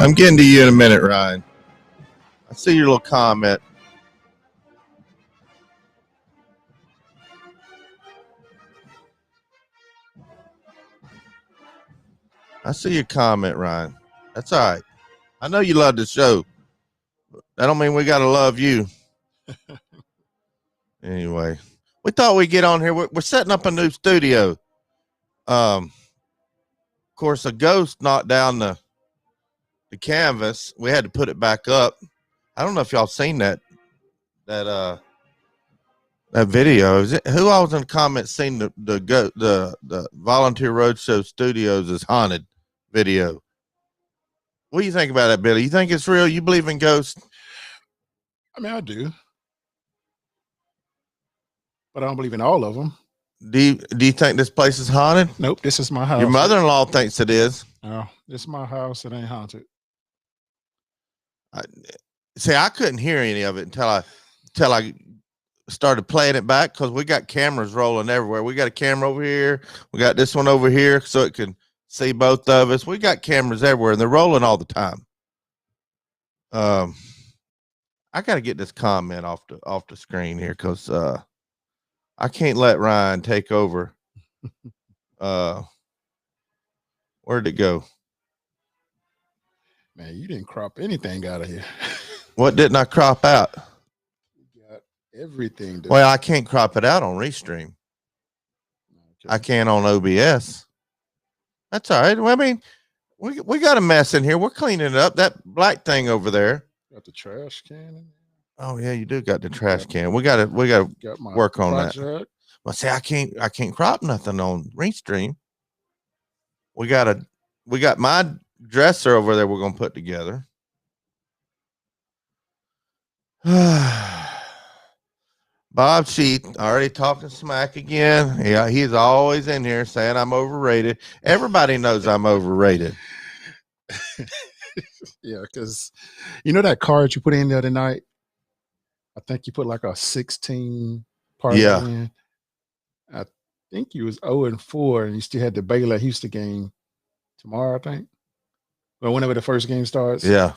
I'm getting to you in a minute, Ryan. I see your little comment. I see your comment, Ryan. That's all right. I know you love the show. That don't mean we got to love you. Anyway, we thought we'd get on here. We're setting up a new studio. Of course, a ghost knocked down the canvas. We had to put it back up. I don't know if y'all seen that video. Is it, who all was in the comments seen the Volunteer Roadshow Studios is haunted video? What do you think about that, Billy? You think it's real? You believe in ghosts? I mean, I do, but I don't believe in all of them. Do you think this place is haunted? Nope, this is my house. Your mother-in-law thinks it is. Oh, this is my house. It ain't haunted. I couldn't hear any of it until I started playing it back, because we got cameras rolling everywhere. We got a camera over here. We got this one over here so it can see both of us. We got cameras everywhere, and they're rolling all the time. I got to get this comment off the screen here, because I can't let Ryan take over. Where'd it go? Man, you didn't crop anything out of here. What didn't I crop out? You got everything. Well, I can't crop it out on Restream. Okay. I can on OBS. That's all right. Well, I mean, we got a mess in here. We're cleaning it up. That black thing over there. Got the trash can in there. Oh yeah, you do got the trash can. We gotta work on that. Well, see, I can't crop nothing on Restream. We got my dresser over there. We're gonna put together. Bob Sheath already talking smack again. Yeah, he's always in here saying I'm overrated. Everybody knows I'm overrated. Yeah, because you know that card you put in the other night? I think you put like a 16 part in. I think you was 0-4, and you still had the Baylor Houston game tomorrow, I think. Well, whenever the first game starts. Yeah.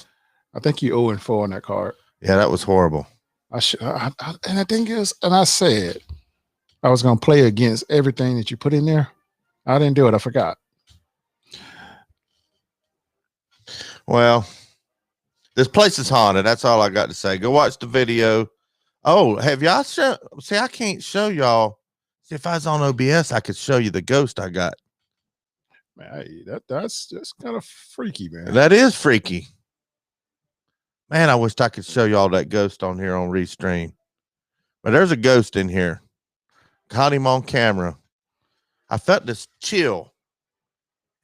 I think you 0-4 on that card. Yeah, that was horrible. And the thing is, and I said I was going to play against everything that you put in there. I didn't do it. I forgot. Well, this place is haunted. That's all I got to say. Go watch the video. Oh, have y'all shown? See, I can't show y'all. See, if I was on OBS, I could show you the ghost I got. Man, that's kind of freaky, man. That is freaky. Man, I wish I could show y'all that ghost on here on Restream. But there's a ghost in here. Caught him on camera. I felt this chill.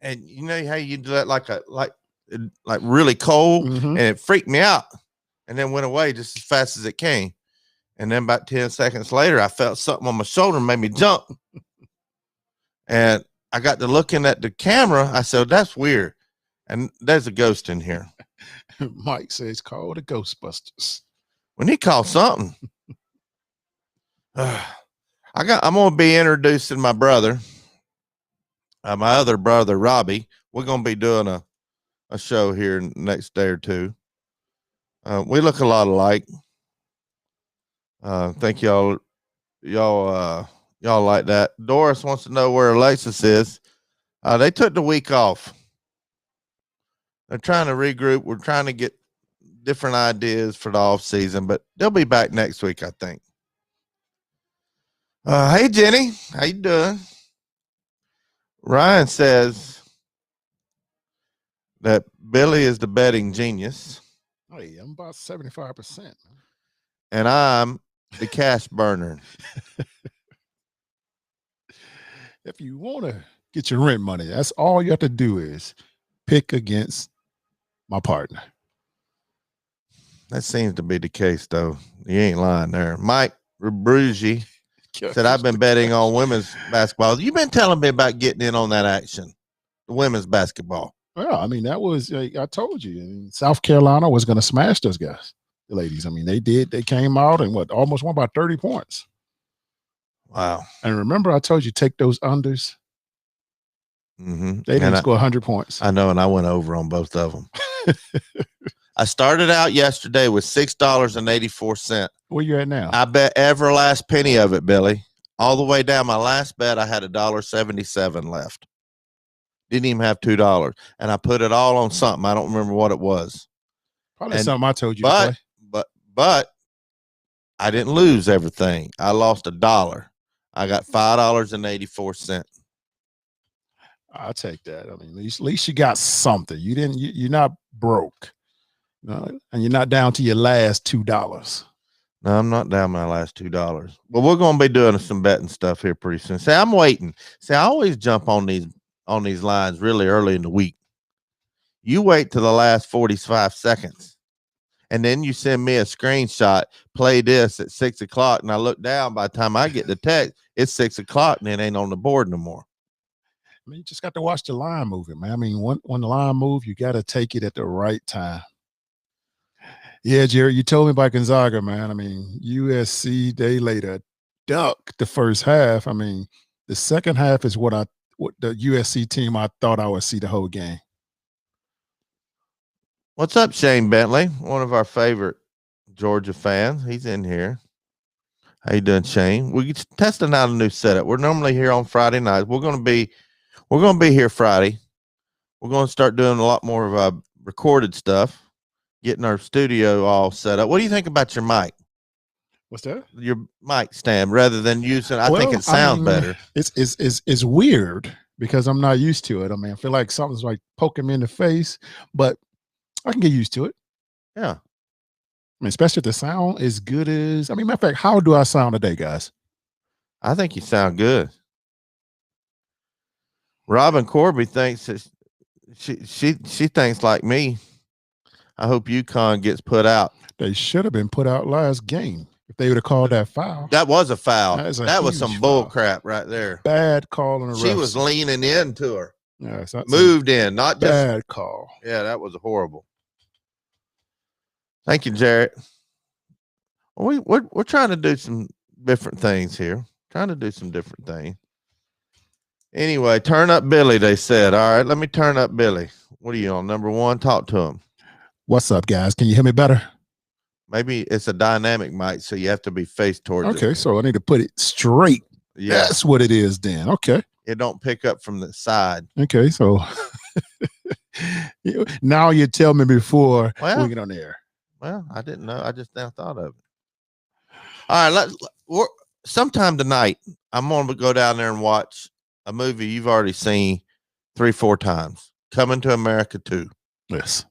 And you know how you do that like really cold? Mm-hmm. And it freaked me out. And then went away just as fast as it came. And then about 10 seconds later, I felt something on my shoulder and made me jump. And I got to looking at the camera. I said, that's weird. And there's a ghost in here. Mike says, call the Ghostbusters. We need to call something. I'm going to be introducing my brother, my other brother, Robbie. We're going to be doing a show here next day or two. We look a lot alike. Think y'all like that. Doris wants to know where Alexis is. They took the week off. They're trying to regroup. We're trying to get different ideas for the off season, but they'll be back next week, I think. Hey Jenny, how you doing? Ryan says that Billy is the betting genius. Hey, I'm about 75%. And I'm the cash burner. If you want to get your rent money, that's all you have to do is pick against my partner. That seems to be the case, though. You ain't lying there. Mike Rubrugi said, I've been betting on women's basketball. You've been telling me about getting in on that action, the women's basketball. Well, I mean, that was, I told you, I mean, South Carolina was going to smash those guys, the ladies. I mean, they did. They came out and almost won by 30 points. Wow. And remember, I told you, take those unders. Mm-hmm. They didn't score 100 points. I know, and I went over on both of them. I started out yesterday with $6.84. Where you at now? I bet every last penny of it, Billy. All the way down. My last bet, I had $1.77 left. Didn't even have $2, and I put it all on something. I don't remember what it was. Probably something I told you to play. But I didn't lose everything. I lost $1. I got $5.84. I'll take that. I mean, at least you got something. You're not broke. No, and you're not down to your last $2. No, I'm not down my last $2. But we're going to be doing some betting stuff here pretty soon. See, I'm waiting. See, I always jump on these lines really early in the week. You wait till the last 45 seconds, and then you send me a screenshot. Play this at 6 o'clock, and I look down. By the time I get the text, it's 6 o'clock, and it ain't on the board no more. I mean, you just got to watch the line moving, man. I mean, when the line move, you got to take it at the right time. Yeah, Jerry, you told me about Gonzaga, man. I mean, USC, they later ducked the first half. I mean, the second half is what the USC team I thought I would see the whole game. What's up, Shane Bentley? One of our favorite Georgia fans. He's in here. How you doing, Shane? We're testing out a new setup. We're normally here on Friday nights. We're going to be here Friday. We're going to start doing a lot more of recorded stuff, getting our studio all set up. What do you think about your mic? What's that? Your mic stand, rather than using. I think it sounds better. It's weird because I'm not used to it. I mean, I feel like something's like poking me in the face, but I can get used to it. Yeah. I mean, especially if the sound is good as. I mean, matter of fact, how do I sound today, guys? I think you sound good. Robin Corby thinks that she thinks like me. I hope UConn gets put out. They should have been put out last game if they would have called that foul. That was a foul. That was some bull foul. Crap right there. Bad call on the She was leaning into her. Yeah, moved in, not just bad call. Yeah, that was horrible. Thank you, Jarrett. Well, we're trying to do some different things here. Trying to do some different things. Anyway, turn up Billy, they said. All right, let me turn up Billy. What are you on, number one? Talk to him. What's up, guys? Can you hear me better? Maybe it's a dynamic mic, so you have to be faced towards it. Okay, so I need to put it straight. Yeah. That's what it is then. Okay. It don't pick up from the side. Okay, so now you tell me before we get on the air. Well, I didn't know. I just now thought of it. All right, sometime tonight, I'm going to go down there and watch a movie you've already seen 3-4 times. Coming to America 2. Yes.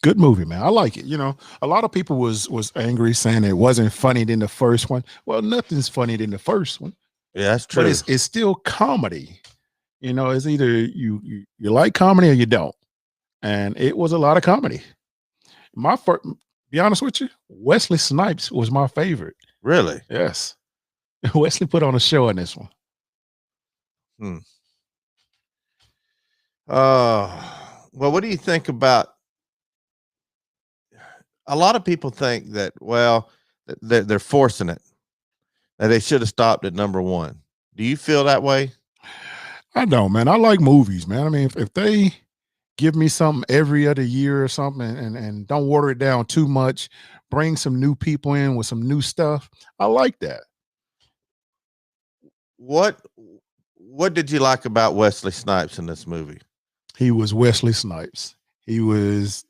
Good movie, man. I like it. You know, a lot of people was angry saying it wasn't funny than the first one. Well, nothing's funny than the first one. Yeah, that's true. But it's still comedy. You know, it's either you like comedy or you don't. And it was a lot of comedy. Be honest with you, Wesley Snipes was my favorite. Really? Yes. Wesley put on a show in this one. Well, what do you think about? A lot of people think that, well, they're forcing it. That they should have stopped at number one. Do you feel that way? I don't, man. I like movies, man. I mean, if they give me something every other year or something and don't water it down too much, bring some new people in with some new stuff, I like that. What did you like about Wesley Snipes in this movie? He was Wesley Snipes. He was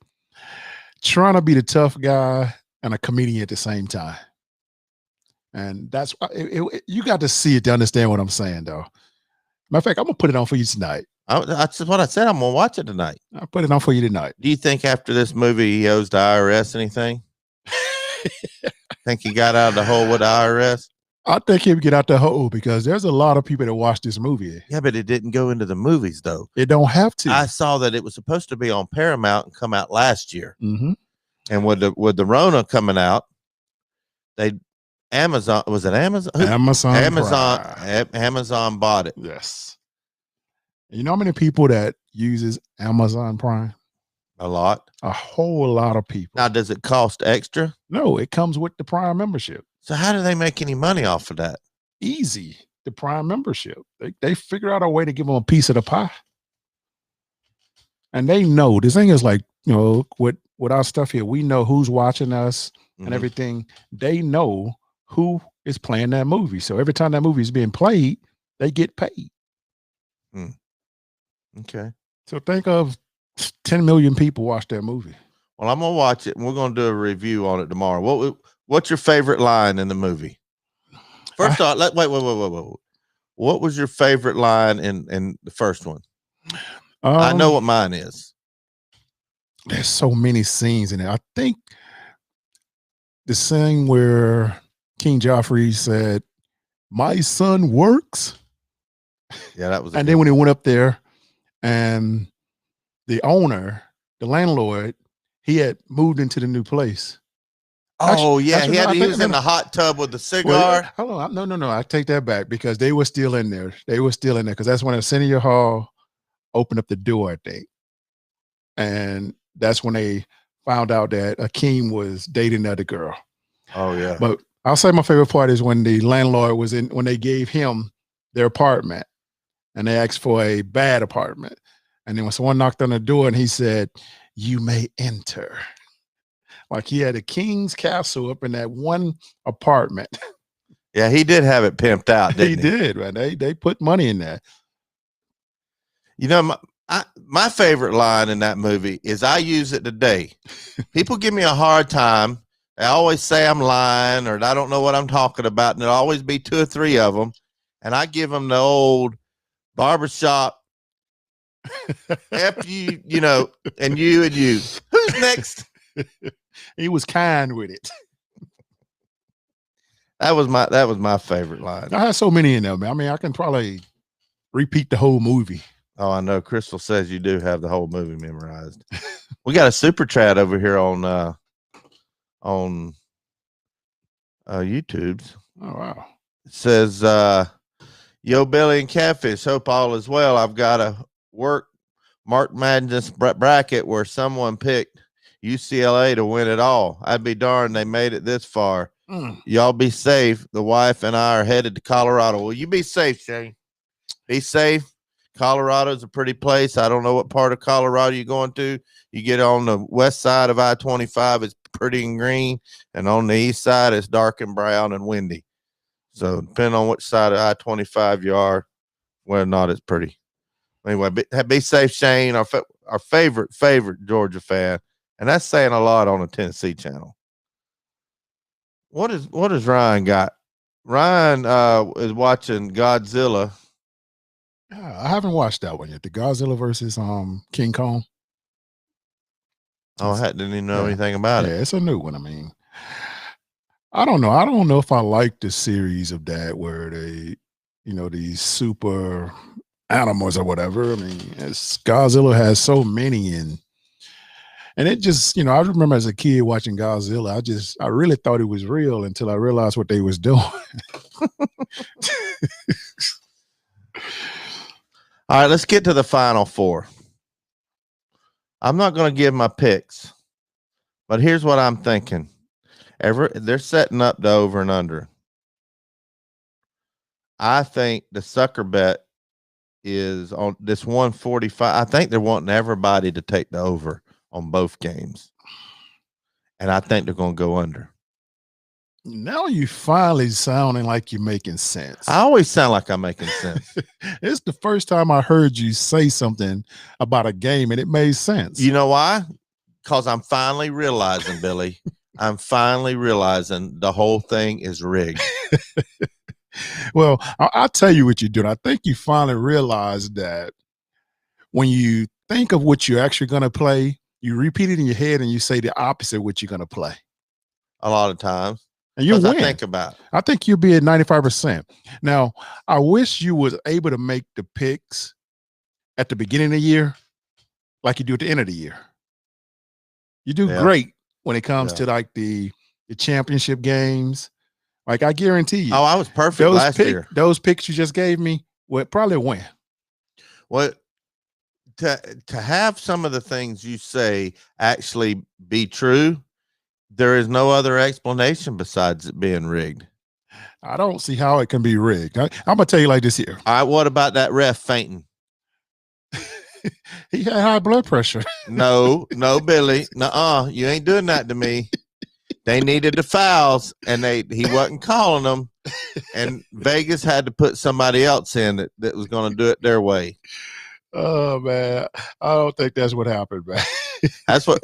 trying to be the tough guy and a comedian at the same time. And that's you got to see it to understand what I'm saying, though. Matter of fact, I'm going to put it on for you tonight. That's what I said. I'm going to watch it tonight. I'll put it on for you tonight. Do you think after this movie he owes the IRS anything? Think he got out of the hole with the IRS? I think he'll get out the hole because there's a lot of people that watch this movie. Yeah, but it didn't go into the movies, though. It don't have to. I saw that it was supposed to be on Paramount and come out last year. Mm-hmm. And with the Rona coming out, Amazon Amazon bought it. Yes. You know how many people that uses Amazon Prime? A lot. A whole lot of people. Now, does it cost extra? No, it comes with the Prime membership. So how do they make any money off of that? Easy. the Prime membership. They figure out a way to give them a piece of the pie. And they know this thing is like, with our stuff here, we know who's watching us and everything. They know who is playing that movie. So every time that movie is being played, they get paid. Okay. So think of 10 million people watch that movie. Well, I'm gonna watch it, and we're gonna do a review on it tomorrow. What's your favorite line in the movie? First off, wait. What was your favorite line in the first one? I know what mine is. There's so many scenes in it. I think the scene where King Joffrey said, "My son works." Yeah, that was. And then when he went up there, and the owner, the landlord, he had moved into the new place. Oh, he was in the hot tub with the cigar. Well, no. I take that back because they were still in there. Because that's when Arsenio Hall opened up the door, I think. And that's when they found out that Akeem was dating another girl. Oh, yeah. But I'll say my favorite part is when the landlord when they gave him their apartment and they asked for a bad apartment. And then when someone knocked on the door and he said, "You may enter." Like he had a king's castle up in that one apartment. Yeah, he did have it pimped out, didn't he? He did, man. They put money in that. My favorite line in that movie is I use it today. People give me a hard time. They always say I'm lying or I don't know what I'm talking about, and there'll always be 2 or 3 of them. And I give them the old barbershop F you, and you and you. Who's next? He was kind with it. That was my favorite line. I had so many in there, man. I mean, I can probably repeat the whole movie. Oh, I know. Crystal says you do have the whole movie memorized. We got a super chat over here on YouTube's. Oh wow. It says, "Yo, Billy and Catfish, hope all is well. I've got a work Mark Madness bracket where someone picked UCLA to win it all. I'd be darned they made it this far. Y'all be safe. The wife and I are headed to Colorado." Well, you be safe, Shane. Be safe. Colorado's a pretty place. I don't know what part of Colorado you're going to. You get on the west side of I-25, it's pretty and green, and on the east side, it's dark and brown and windy. So depending on which side of I-25 you are, whether or not it's pretty. Anyway, be safe, Shane, our favorite Georgia fan, and that's saying a lot on the Tennessee channel. What has Ryan got? Ryan is watching Godzilla. I haven't watched that one yet. The Godzilla versus King Kong. Oh, I didn't even know anything about it. Yeah, it's a new one. I mean, I don't know. I don't know if I like the series of that where they, these super animals or whatever. I mean, Godzilla has so many and it just, I remember as a kid watching Godzilla, I really thought it was real until I realized what they was doing. All right, let's get to the Final Four. I'm not going to give my picks, but here's what I'm thinking. They're setting up the over and under. I think the sucker bet is on this 145. I think they're wanting everybody to take the over on both games. And I think they're going to go under. Now you finally sounding like you're making sense. I always sound like I'm making sense. It's the first time I heard you say something about a game and it made sense. You know why? Because I'm finally realizing, Billy, the whole thing is rigged. Well, I'll tell you what you're doing. I think you finally realized that when you think of what you're actually going to play, you repeat it in your head and you say the opposite of what you're going to play. A lot of times. And you win. Think about it. I think you'll be at 95%. Now, I wish you was able to make the picks at the beginning of the year like you do at the end of the year. You do great when it comes to like the championship games. Like I guarantee you. Oh, I was perfect last year. Those picks you just gave me would probably win. Well, to have some of the things you say actually be true, there is no other explanation besides it being rigged. I don't see how it can be rigged. I'm gonna tell you like this here. All right, what about that ref fainting? He had high blood pressure. No, Billy. Nuh-uh. You ain't doing that to me. They needed the fouls, and he wasn't calling them. And Vegas had to put somebody else in that was going to do it their way. Oh man, I don't think that's what happened, man. That's what.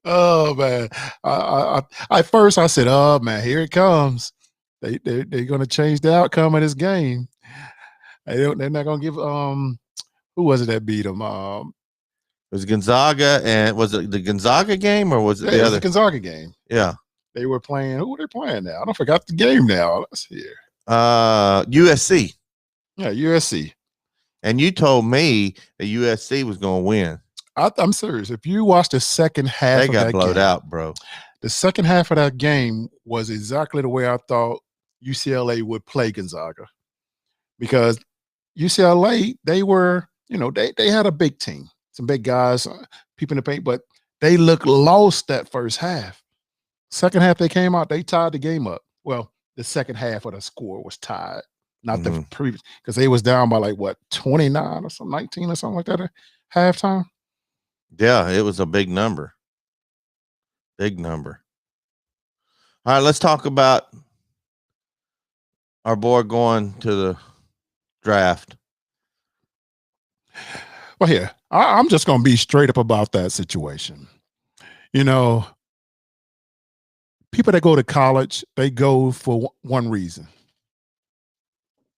Oh man, I first I said, "Oh man, here it comes. They're going to change the outcome of this game. They're not going to give who was it that beat them? It was Gonzaga, and was it the Gonzaga game or was it the other? The Gonzaga game. Yeah, they were playing. Who were they playing now? I don't forgot the game now. Let's see here. USC. Yeah, USC. And you told me that USC was going to win. I'm serious. If you watch the second half, they got blowed out, bro. The second half of that game was exactly the way I thought UCLA would play Gonzaga, because UCLA, they were, they had a big team, some big guys, people in the paint, but they looked lost that first half. Second half, they came out, they tied the game up. Well, the second half of the score was tied, not the previous, because they was down by like what, 29 or something, 19 or something like that at halftime. Yeah, it was a big number. Big number. All right, let's talk about our boy going to the draft. Well, here, I'm just going to be straight up about that situation. People that go to college, they go for one reason.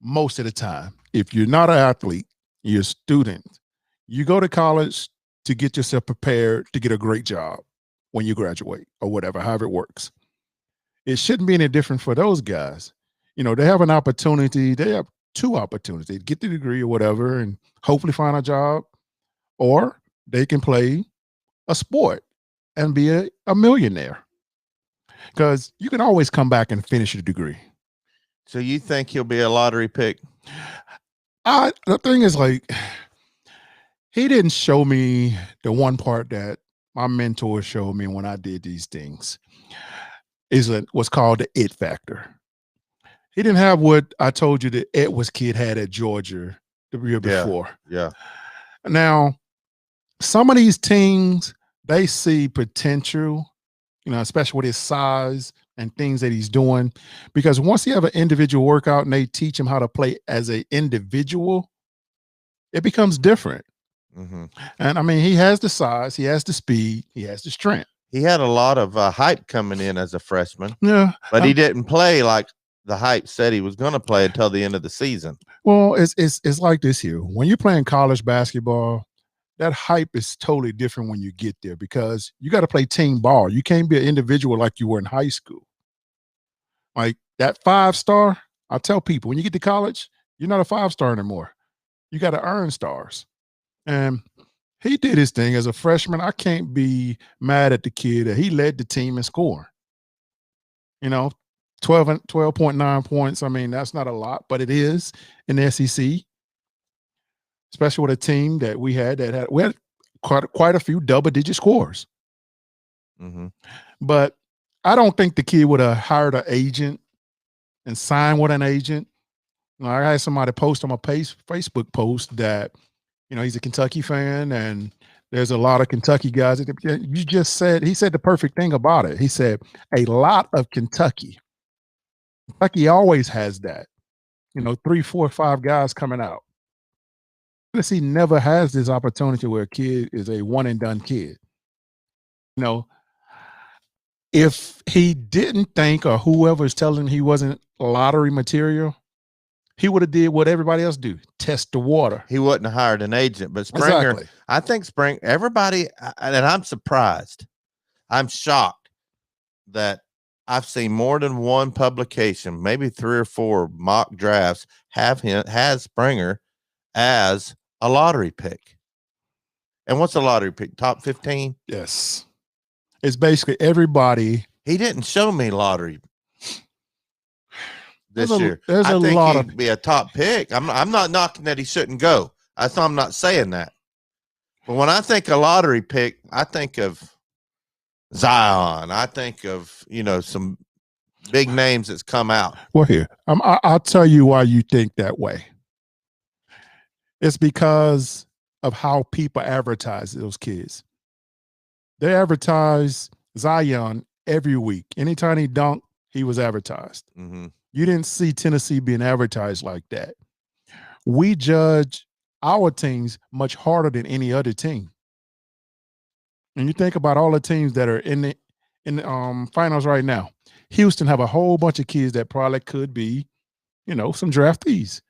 Most of the time, if you're not an athlete, you're a student, you go to college to get yourself prepared to get a great job when you graduate or whatever, however it works. It shouldn't be any different for those guys. They have an opportunity. They have two opportunities: get the degree or whatever and hopefully find a job, or they can play a sport and be a millionaire, because you can always come back and finish your degree. So you think he'll be a lottery pick? The thing is, like, he didn't show me the one part that my mentor showed me when I did these things, is what's called the it factor. He didn't have what I told you that Edwards kid had at Georgia the year before. Yeah. Now, some of these teams, they see potential, especially with his size and things that he's doing, because once he have an individual workout and they teach him how to play as an individual, it becomes different. And I mean, he has the size, he has the speed, he has the strength. He had a lot of hype coming in as a freshman. Yeah. But he didn't play like the hype said he was going to play until the end of the season. Well, it's like this here. When you're playing college basketball, that hype is totally different when you get there, because you got to play team ball. You can't be an individual like you were in high school. Like that 5-star, I tell people, when you get to college, you're not a 5-star anymore. You got to earn stars. And he did his thing as a freshman. I can't be mad at the kid that he led the team in scoring. 12.9 points. I mean, that's not a lot, but it is in the SEC, especially with a team that we had quite a few double-digit scores. But I don't think the kid would have hired an agent and signed with an agent. I had somebody post on my Facebook post that, he's a Kentucky fan, and there's a lot of Kentucky guys. He said the perfect thing about it. He said, a lot of Kentucky always has that, 3, 4, 5 guys coming out. He never has this opportunity where a kid is a one and done kid. If he didn't think, or whoever's telling him he wasn't lottery material, he would have did what everybody else do: test the water. He wouldn't have hired an agent. But Springer, exactly. I think everybody, and I'm surprised, I'm shocked that I've seen more than one publication, maybe 3 or 4 mock drafts, has Springer as a lottery pick. And what's a lottery pick? Top 15? Yes. It's basically everybody. He didn't show me lottery this year. There's I a think lot he'd be a top pick. I'm not knocking that he shouldn't go. I'm not saying that. But when I think a lottery pick, I think of Zion. I think of, some big names that's come out. Well, here, I'll tell you why you think that way. It's because of how people advertise those kids. They advertise Zion every week. Anytime he dunked, he was advertised. Mm-hmm. You didn't see Tennessee being advertised like that. We judge our teams much harder than any other team. And you think about all the teams that are in the finals right now. Houston have a whole bunch of kids that probably could be, some draftees,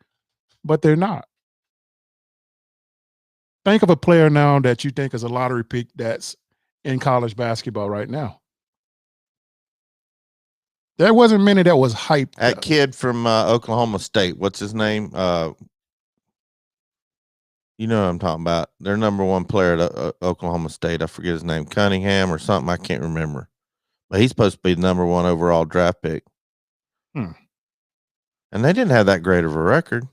but they're not. Think of a player now that you think is a lottery pick that's in college basketball right now. There wasn't many that was hyped. That kid from Oklahoma State, what's his name? You know what I'm talking about. Their number one player at Oklahoma State. I forget his name, Cunningham or something. I can't remember. But he's supposed to be the number one overall draft pick. And they didn't have that great of a record.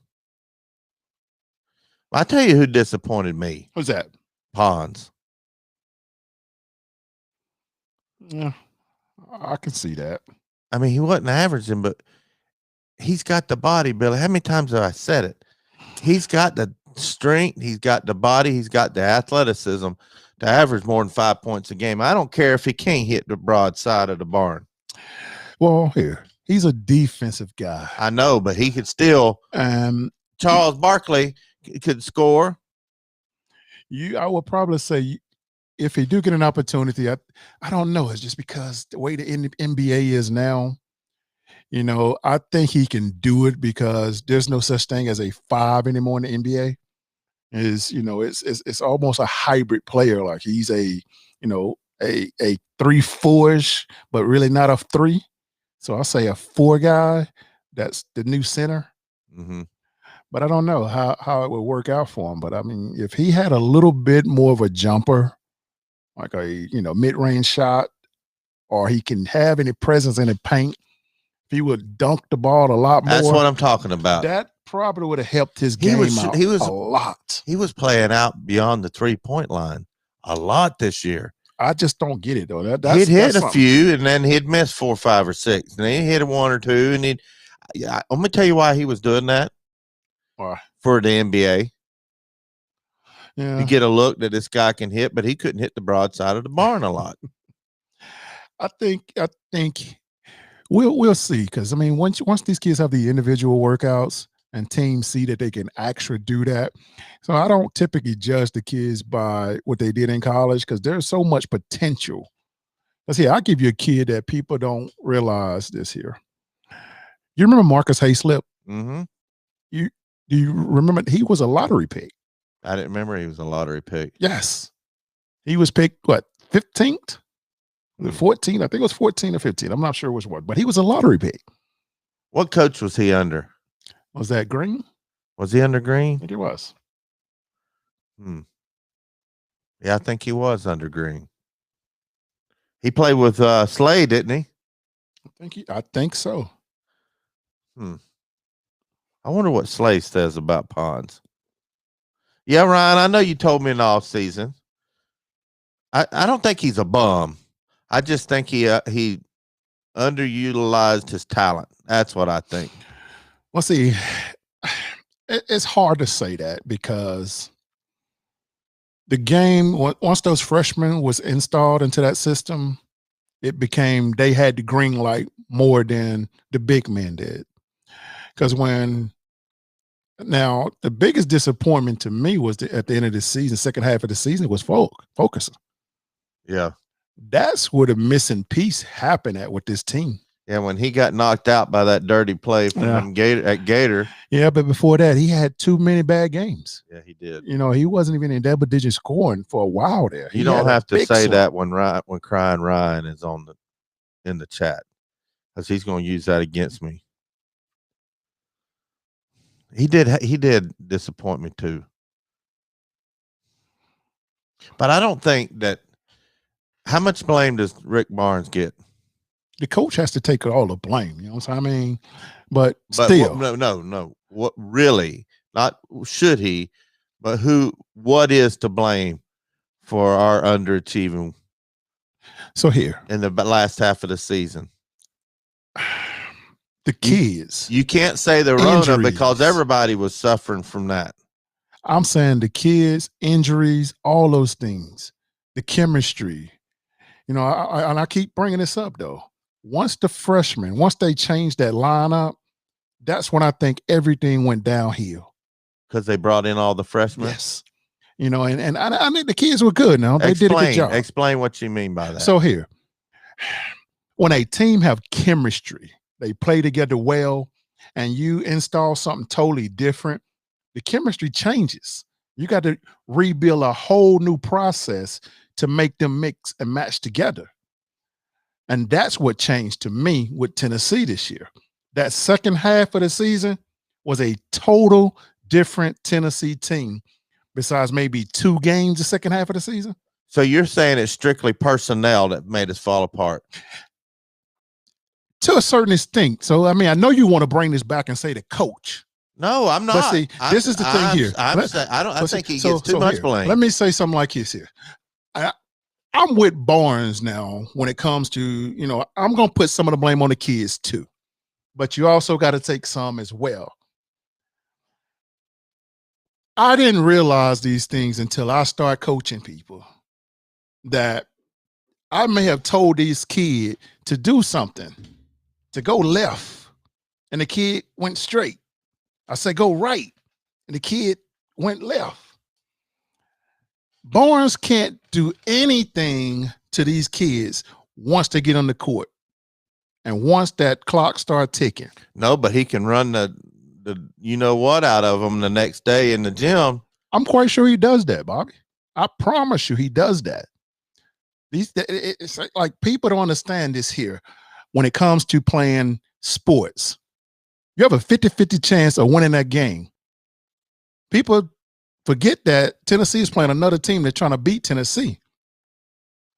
I tell you who disappointed me. Who's that? Pons. Yeah, I can see that. I mean, he wasn't averaging, but he's got the body, Billy. How many times have I said it? He's got the strength, he's got the body, he's got the athleticism to average more than 5 points a game. I don't care if he can't hit the broad side of the barn. Well, here, he's a defensive guy. I know, but he could still. Charles Barkley could score. I would probably say if he do get an opportunity, I don't know. It's just because the way the NBA is now, I think he can do it because there's no such thing as a 5 anymore in the NBA. It's almost a hybrid player. Like he's a 3-4-ish, but really not a 3. So I'll say a 4 guy. That's the new center. Mm-hmm. But I don't know how it would work out for him. But I mean, if he had a little bit more of a jumper, like a mid-range shot, or he can have any presence in the paint, if he would dunk the ball a lot more. That's what I'm talking about. That probably would have helped his game out a lot. He was playing out beyond the 3-point line a lot this year. I just don't get it though. He'd hit a few, and then he'd miss 4, 5, or 6, and then he'd hit a 1 or 2, and let me tell you why he was doing that. Why? For the NBA. Yeah. You get a look that this guy can hit, but he couldn't hit the broad side of the barn a lot. I think we'll see, because I mean, once these kids have the individual workouts and teams see that they can actually do that. So I don't typically judge the kids by what they did in college, because there's so much potential. Let's see, I'll give you a kid that people don't realize this here. You remember Marcus Hayslip? Mm-hmm. Do you remember he was a lottery pick? I didn't remember he was a lottery pick. Yes. He was picked, what, 15th? 14? I think it was 14 or 15. I'm not sure which one, but he was a lottery pick. What coach was he under? Was that Green? Was he under Green? I think it was. Yeah, I think he was under Green. He played with Slade, didn't he? I think so. I wonder what Slade says about Pons. Yeah, Ryan, I know you told me in the off season. I don't think he's a bum. I just think he underutilized his talent. That's what I think. Well, see, it's hard to say that, because the game, once those freshmen was installed into that system, it became they had the green light more than the big men did. Because now the biggest disappointment to me was at the end of the season, second half of the season, was Fulkerson. Yeah. That's where the missing piece happened with this team. Yeah, when he got knocked out by that dirty play from Gator. Yeah, but before that, he had too many bad games. Yeah, he did. He wasn't even in double-digit scoring for a while there. You don't have to say that when Crying Ryan is in the chat, because he's going to use that against me. He did disappoint me too. But I don't think that. How much blame does Rick Barnes get? The coach has to take all the blame. You know what I mean? But still. No. What really? Not should he, but who? What is to blame for our underachieving? So here, in the last half of the season. the kids. You can't say the Rona because everybody was suffering from that. I'm saying the kids, injuries, all those things, the chemistry. You know, I keep bringing this up though. Once the freshmen, once they changed that lineup, that's when I think everything went downhill. Because they brought in all the freshmen? Yes. You know, and I think the kids were good now. They did a good job. Explain what you mean by that. So here, when a team have chemistry, they play together well, and you install something totally different, the chemistry changes. You got to rebuild a whole new process to make them mix and match together. And that's what changed to me with Tennessee this year. That second half of the season was a total different Tennessee team, besides maybe 2 games the second half of the season. So you're saying it's strictly personnel that made us fall apart? To a certain extent. So, I mean, I know you want to bring this back and say the coach. No, I'm not. But see, this is the thing here. I think he gets too much blame. Let me say something like this here. I'm with Barnes now when it comes to, you know, I'm going to put some of the blame on the kids too. But you also got to take some as well. I didn't realize these things until I started coaching people, that I may have told these kids to do something, to go left, and the kid went straight. I said, go right, and the kid went left. Barnes can't do anything to these kids once they get on the court. And once that clock starts ticking. No, but he can run the you know what out of them the next day in the gym. I'm quite sure he does that, Bobby. I promise you he does that. It's like people don't understand this here when it comes to playing sports. You have a 50-50 chance of winning that game. People forget that Tennessee is playing another team that's trying to beat Tennessee.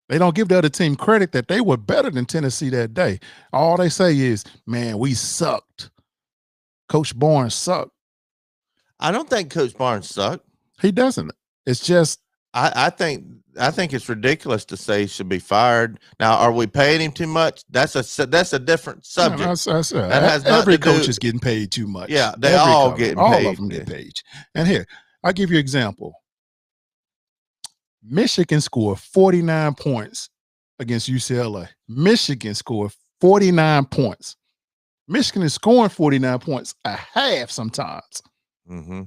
They don't give the other team credit that they were better than Tennessee that day. All they say is, man, we sucked. Coach Barnes sucked. I don't think Coach Barnes sucked. He doesn't. It's just I think it's ridiculous to say he should be fired. Now, are we paying him too much? That's a different subject. That has every coach is getting paid too much. Yeah, they all getting paid. All of them get paid. And here, I'll give you an example. Michigan scored 49 points against UCLA. Michigan scored 49 points. Michigan is scoring 49 points a half sometimes. Mm-hmm.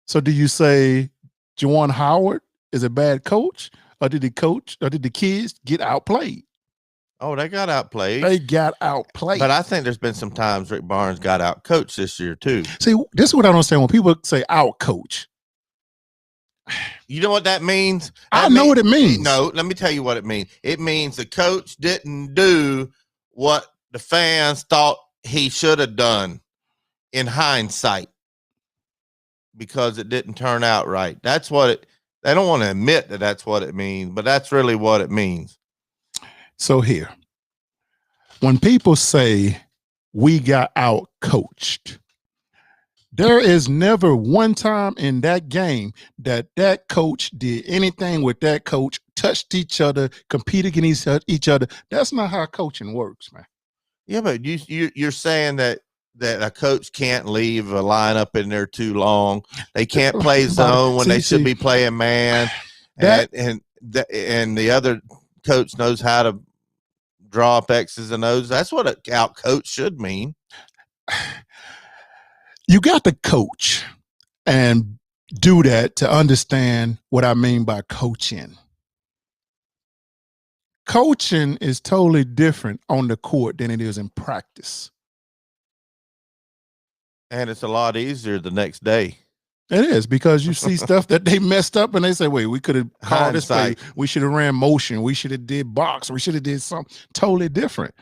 So do you say Juwan Howard is a bad coach, or did the kids get outplayed? Oh, they got outplayed. They got outplayed. But I think there's been some times Rick Barnes got outcoached this year too. See, this is what I don't understand when people say outcoach. You know what that means? I know what it means. No, let me tell you what it means. It means the coach didn't do what the fans thought he should have done in hindsight because it didn't turn out right. That's what they don't want to admit that that's what it means, but that's really what it means. So here, when people say we got out coached, there is never one time in that game that coach did anything with that coach, touched each other, competed against each other. That's not how coaching works, man. Yeah, but you're saying that a coach can't leave a lineup in there too long. They can't play zone when they should be playing man, and the other coach knows how to draw up X's and O's. That's what an out coach should mean. You got to coach and do that to understand what I mean by coaching. Coaching is totally different on the court than it is in practice. And it's a lot easier the next day. It is, because you see stuff that they messed up and they say, wait, we could have called this play. We should have ran motion. We should have did box. We should have did something totally different.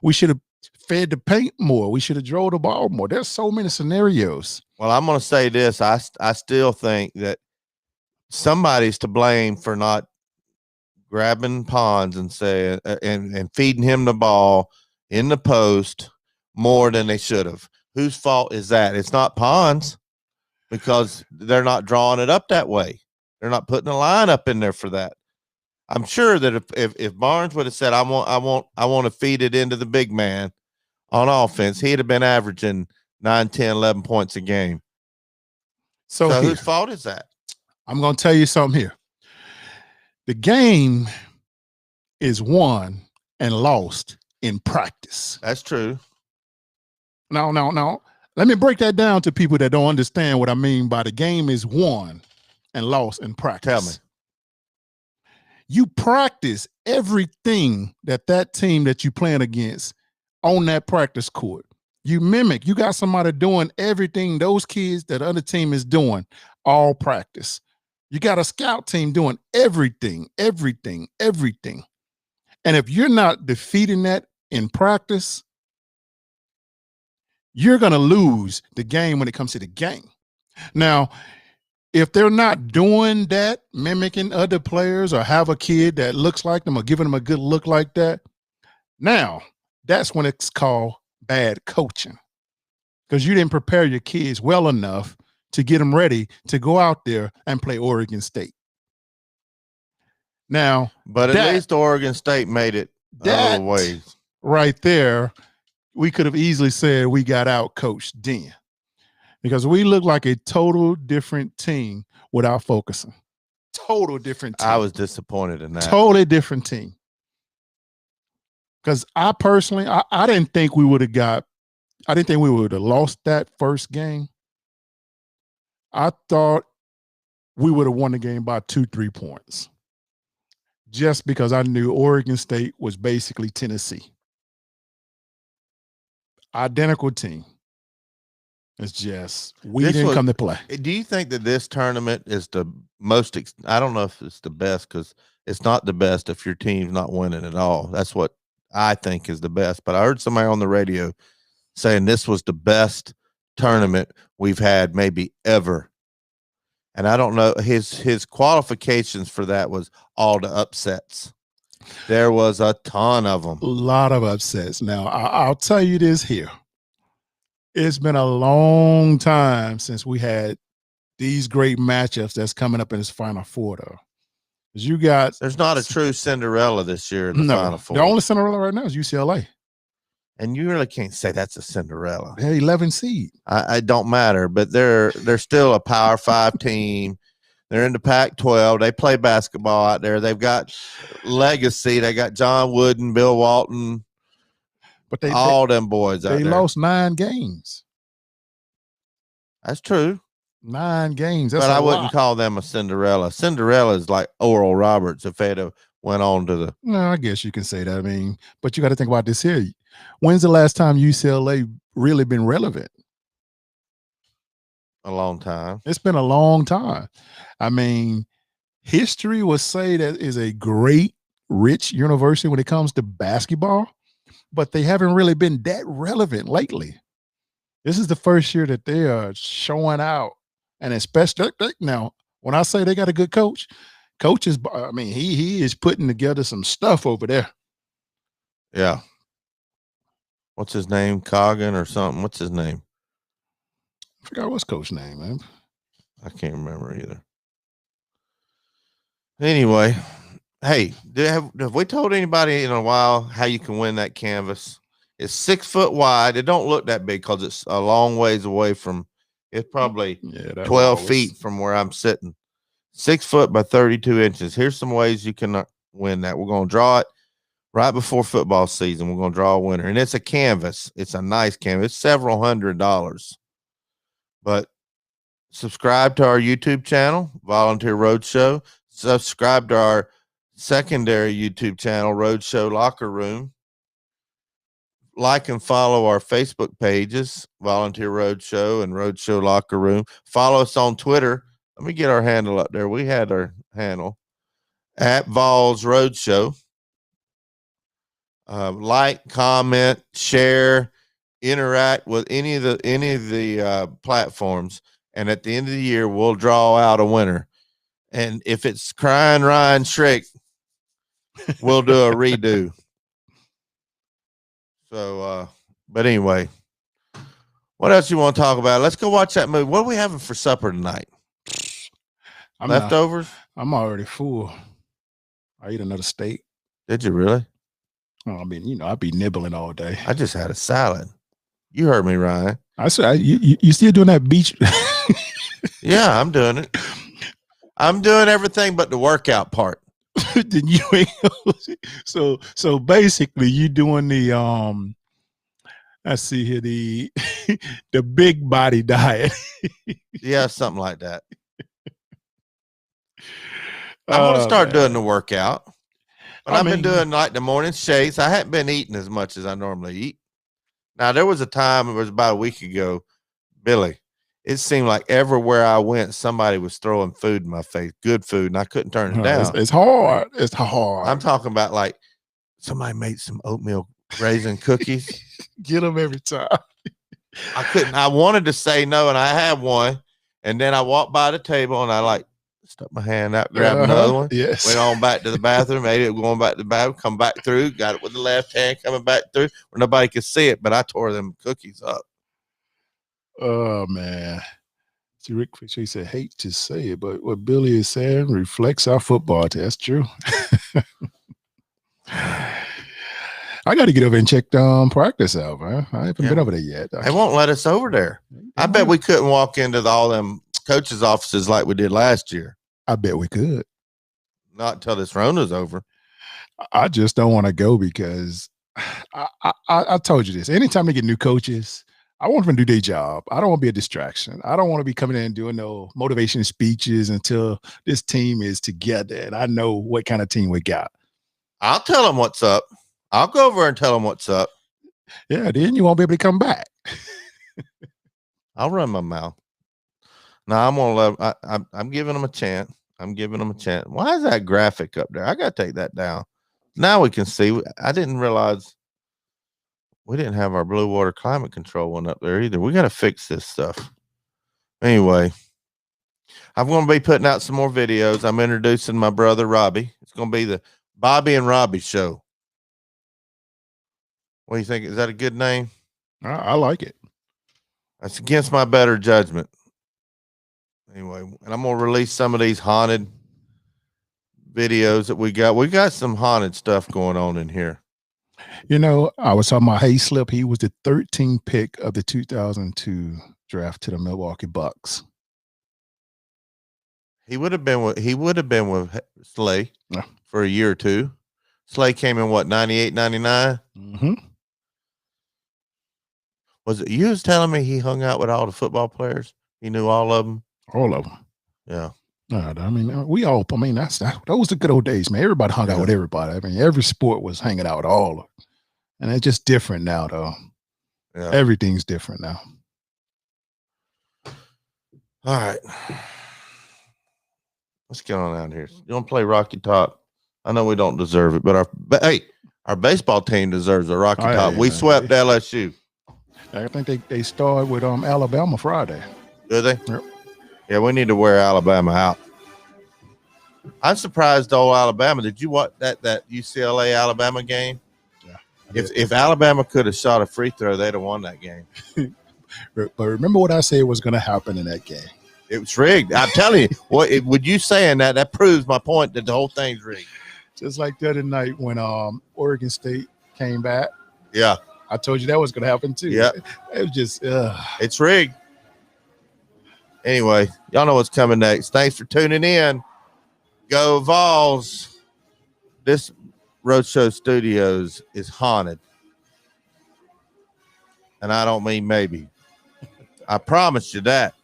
We should have fed the paint more. We should have drove the ball more. There's so many scenarios. Well, I'm going to say this. I still think that somebody's to blame for not grabbing Pons and saying and feeding him the ball in the post more than they should have. Whose fault is that? It's not Pons, because they're not drawing it up that way. They're not putting a line up in there for that. I'm sure that if Barnes would have said, I want to feed it into the big man on offense, he'd have been averaging 9, 10, 11 points a game. So whose fault is that? I'm going to tell you something here. The game is won and lost in practice. That's true. No. Let me break that down to people that don't understand what I mean by the game is won and lost in practice. Tell me. You practice everything that team that you're playing against on that practice court. You mimic. You got somebody doing everything those kids that other team is doing all practice. You got a scout team doing everything. And if you're not defeating that in practice, you're going to lose the game when it comes to the game. Now, if they're not doing that, mimicking other players or have a kid that looks like them or giving them a good look like that, now that's when it's called bad coaching, because you didn't prepare your kids well enough to get them ready to go out there and play Oregon State. Now, but at least Oregon State made it a little ways. Right there, we could have easily said we got out coached then, because we look like a total different team without focusing. Total different team. I was disappointed in that. Totally different team. Because I personally, I didn't think we would have lost that first game. I thought we would have won the game by 2-3 points. Just because I knew Oregon State was basically Tennessee. Identical team. It's just we didn't come to play. Do you think that this tournament is the most? I don't know if it's the best, because it's not the best if your team's not winning at all. That's what I think is the best. But I heard somebody on the radio saying this was the best tournament we've had maybe ever. And I don't know, his qualifications for that was all the upsets. There was a ton of them. A lot of upsets. Now, I'll tell you this here. It's been a long time since we had these great matchups that's coming up in this Final Four, though. There's not a true Cinderella this year in the Final Four. The only Cinderella right now is UCLA. And you really can't say that's a Cinderella. They're 11 seed. I don't matter, but they're still a Power 5 team. They're in the Pac-12. They play basketball out there. They've got legacy. They got John Wooden, Bill Walton, but all them boys out there. They lost 9 games. That's true. 9 games. That's but I wouldn't call them a Cinderella. Cinderella is like Oral Roberts if they'd have went on to the. No, I guess you can say that. I mean, but you got to think about this here. When's the last time UCLA really been relevant? A long time. It's been a long time. I mean, history would say that is a great, rich university when it comes to basketball, but they haven't really been that relevant lately. This is the first year that they are showing out. And especially now, when I say they got a good coach is, I mean, he is putting together some stuff over there. Yeah. What's his name? Coggin or something? What's his name? I forgot what's coach's name, man. I can't remember either. Anyway, hey, have we told anybody in a while how you can win that canvas? It's 6 foot wide. It don't look that big because it's a long ways away from. It's probably 12 feet from where I'm sitting. 6 foot by 32 inches. Here's some ways you can win that. We're going to draw it right before football season. We're going to draw a winner. And it's a canvas. It's a nice canvas. It's several $100s. But subscribe to our YouTube channel, Volunteer Roadshow. Subscribe to our secondary YouTube channel, Roadshow Locker Room. Like and follow our Facebook pages, Volunteer Roadshow and Roadshow Locker Room. Follow us on Twitter. Let me get our handle up there. We had our handle at Vols Roadshow. Like, comment, share, interact with any of the platforms, and at the end of the year, we'll draw out a winner. And if it's Crying Ryan Schrick, we'll do a redo. So, but anyway, what else you want to talk about? Let's go watch that movie. What are we having for supper tonight? Leftovers? I'm already full. I ate another steak. Did you really? Oh, I mean, I'd be nibbling all day. I just had a salad. You heard me, Ryan. I said, you still doing that beach? Yeah, I'm doing it. I'm doing everything but the workout part. Then you ain't. So basically, you doing the I see here the the big body diet. Yeah, something like that. I'm gonna start doing the workout. But I've been doing like the morning shakes. I haven't been eating as much as I normally eat. Now, there was a time, it was about a week ago, Billy, it seemed like everywhere I went, somebody was throwing food in my face, good food, and I couldn't turn it down. It's hard. It's hard. I'm talking about like somebody made some oatmeal raisin cookies. Get them every time. I couldn't. I wanted to say no, and I had one. And then I walked by the table, and I like stuck my hand out, grabbed another one. Yes. Went on back to the bathroom, ate it, going back to the bathroom, come back through, got it with the left hand, coming back through where nobody could see it, but I tore them cookies up. Oh, man. See, Rick Fisher said, hate to say it, but what Billy is saying reflects our football team. That's true. I got to get over and check practice out, man. I haven't been over there yet. They won't let us over there. I bet we couldn't walk into all them coaches' offices like we did last year. I bet we could. Not until this Rona's over. I just don't want to go because I told you this. Anytime they get new coaches, I want them to do their job. I don't want to be a distraction. I don't want to be coming in and doing no motivation speeches until this team is together and I know what kind of team we got. I'll tell them what's up. I'll go over and tell them what's up. Yeah, then you won't be able to come back. I'll run my mouth. No, I'm gonna I'm giving them a chance. I'm giving them a chance. Why is that graphic up there? I gotta take that down. Now we can see. I didn't realize we didn't have our blue water climate control one up there either. We got to fix this stuff. Anyway, I'm going to be putting out some more videos. I'm introducing my brother, Robbie. It's going to be the Bobby and Robbie show. What do you think? Is that a good name? I like it. That's against my better judgment. Anyway, and I'm going to release some of these haunted videos that we got. We got some haunted stuff going on in here. I was talking about Hayslip. He was the 13th pick of the 2002 draft to the Milwaukee Bucks. He would have been with Slay for a year or two. Slay came in what, 98, 99? Mm-hmm. Was it you was telling me he hung out with all the football players? He knew all of them? All of them. Yeah. I mean, those are good old days, man. Everybody hung out with everybody. I mean, every sport was hanging out with all of them. And it's just different now, though. Yeah. Everything's different now. All right. Let's get on out here. You want to play Rocky Top? I know we don't deserve it, but our baseball team deserves a Rocky Top. We swept LSU. I think they started with Alabama Friday. Do they? Yep. Yeah, we need to wear Alabama out. I'm surprised, old Alabama. Did you watch that UCLA Alabama game? Yeah. If Alabama could have shot a free throw, they'd have won that game. But remember what I said was going to happen in that game. It was rigged. I'm telling you. Would you saying that proves my point that the whole thing's rigged. Just like the other night when Oregon State came back. Yeah. I told you that was going to happen too. Yeah. It was just it's rigged. Anyway, y'all know what's coming next. Thanks for tuning in. Go Vols. This Roadshow Studios is haunted. And I don't mean maybe. I promise you that.